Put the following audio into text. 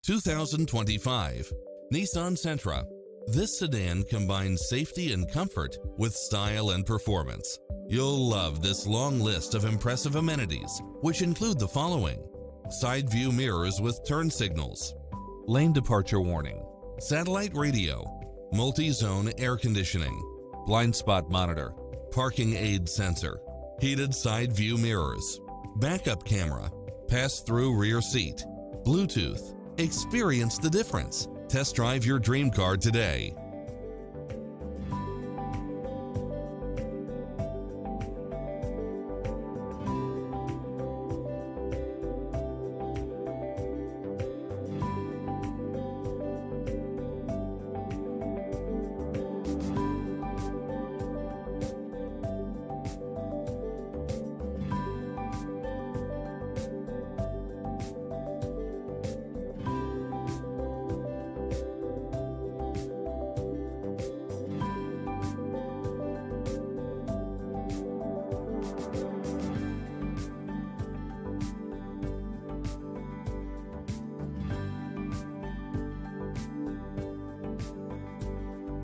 2025 Nissan Sentra. This sedan combines safety and comfort with style and performance. You'll love this long list of impressive amenities, which include the following: side view mirrors with turn signals, lane departure warning, satellite radio, multi-zone air conditioning, blind spot monitor, parking aid sensor, heated side view mirrors, backup camera, pass-through rear seat, Bluetooth. Experience the difference. Test drive your dream car today.